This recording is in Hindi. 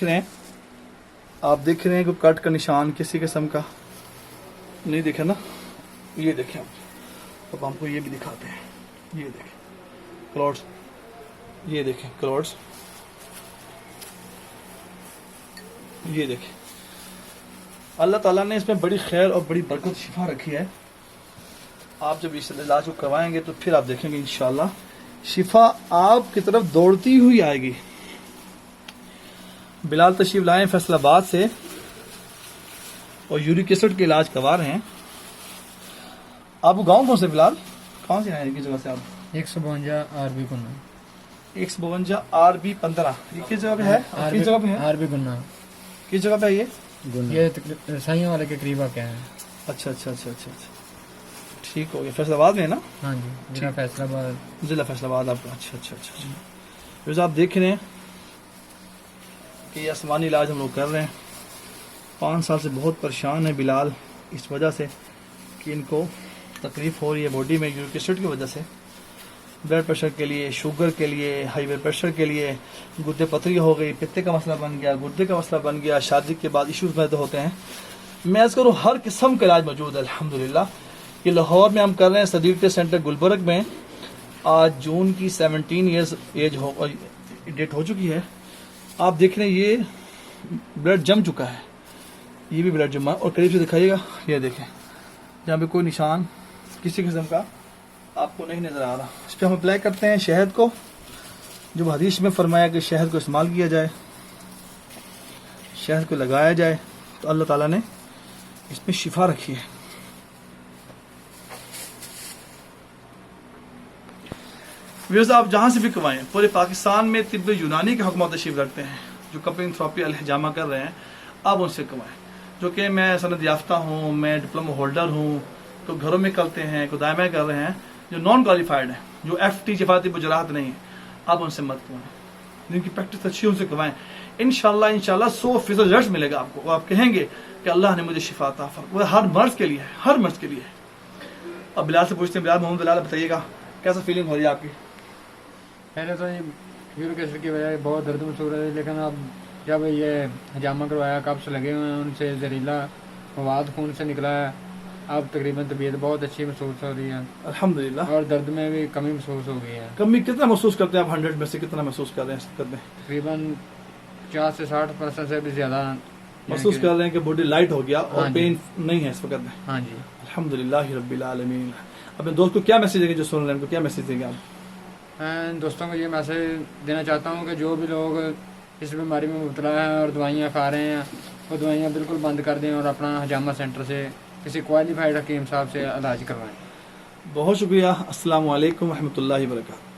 देख रहे हैं, आप देख रहे हैं कोई कट का निशान किसी किस्म का नहीं दिखे ना। ये देखें आप, अब हमको ये भी दिखाते हैं। ये देखें क्लॉट्स, ये देखें क्लॉट्स, ये देखें। अल्लाह ताला ने इसमें बड़ी खैर और बड़ी बरकत शिफा रखी है। आप जब इस इलाज को करवाएंगे तो फिर आप देखेंगे इंशाल्लाह शिफा आपकी तरफ दौड़ती हुई आएगी। बिलाल तशरीफ लाए फैसलाबाद से और यूरिक एसिड के इलाज करवा रहे हैं। आपको गांव कौन से बिलाल, कौन से आए किस जगह से आप? 152 आरबी गुन्ना, 152 RB 15, ये किस जगह पे है? किस जगह पे है? आरबी गुन्ना किस जगह पे है ये? ये साइयों वाले के करीब क्या है। अच्छा अच्छा अच्छा अच्छा अच्छा, ठीक हो गया। फैसलाबाद में है ना? हाँ जी, जिला फैसलाबाद, जिला फैसलाबाद आपका। अच्छा अच्छा अच्छा अच्छा। वैसे आप देख रहे हैं कि ये आसमानी इलाज हम लोग कर रहे हैं। 5 साल से बहुत परेशान है बिलाल इस वजह से कि इनको तकलीफ हो रही है बॉडी में यूरिक एसिड की वजह से। ब्लड प्रेशर के लिए, शुगर के लिए, हाई ब्लड प्रेशर के लिए, गुर्दे पथरी हो गई, पित्ते का मसला बन गया, गुर्दे का मसला बन गया, शादी के बाद इश्यूज पैदा होते हैं। मैं ऐसा करूँ हर किस्म का इलाज मौजूद है अल्हम्दुलिल्लाह। ये लाहौर में हम कर रहे हैं सदीक सेंटर गुलबर्ग में। आज जून की 17 ईयर्स एज हो डेट हो चुकी है। आप देख रहे हैं ये ब्लड जम चुका है, ये भी ब्लड जमा। और करीब से दिखाइएगा, ये देखें जहाँ पे कोई निशान किसी किस्म का आपको नहीं नजर आ रहा। इस पर हम अप्लाई करते हैं शहद को, जो हदीस में फरमाया कि शहद को इस्तेमाल किया जाए, शहद को लगाया जाए, तो अल्लाह ताला ने इसमें शिफा रखी है। व्यूअर्स, आप जहां से भी कमाएं, पूरे पाकिस्तान में तिब्ब यूनानी के हुक्म तशरीफ रखते हैं जो कपिंग थेरेपी अलहजामा कर रहे हैं, आप उनसे कमाएं। जो कि मैं सनद याफ्ता हूँ, मैं डिप्लोमा होल्डर हूँ, तो घरों में करते हैं, को दायमा कर रहे हैं, जो नॉन क्वालिफाइड है, जो FT जफाती बुजरात नहीं है, आप उनसे मत कमाएं। जिनकी प्रैक्टिस अच्छी है उनसे कमाएं। इंशाल्लाह 100% रिजल्ट मिलेगा आपको। और आप कहेंगे कि अल्लाह ने मुझे शिफा अता फरमाई। हर मर्ज के लिए है, हर मर्ज के लिए है। अब बिलाल से पूछते हैं, बिलाल मोहम्मद बिलाल बताइएगा कैसा फीलिंग हो रही है आपकी? पहले तो ये यूरिक एसिड की वजह से बहुत दर्द महसूस रहा है, लेकिन अब जब ये हजामा करवाया, कब्स लगे हुए हैं, उनसे जहरीला मवाद खून से निकला है, अब तकरीबन तबीयत बहुत अच्छी महसूस हो रही है अल्हम्दुलिल्लाह। और दर्द में भी कमी महसूस हो गई है। कमी कितना महसूस करते हैं आप? 100 में से कितना महसूस कर रहे हैं? तकरीबन 50 से 60% से भी ज्यादा महसूस कर रहे हैं कि बॉडी लाइट हो गया और पेन नहीं है इस वक्त में। हाँ जी, अल्हम्दुलिल्लाह रब्बिल आलमीन। अपने दोस्त को क्या मैसेज देंगे जो सुन रहे हैं, उनको क्या मैसेज देंगे आप? मैं दोस्तों को ये मैसेज देना चाहता हूँ कि जो भी लोग इस बीमारी में मुबतला हैं और दवाइयाँ खा रहे हैं, वो दवाइयाँ बिल्कुल बंद कर दें और अपना हजामा सेंटर से किसी क्वालिफाइड हकीम साहब से इलाज करवाएं। बहुत शुक्रिया। अस्सलामु अलैकुम रहमतुल्लाहि व बरकातहू।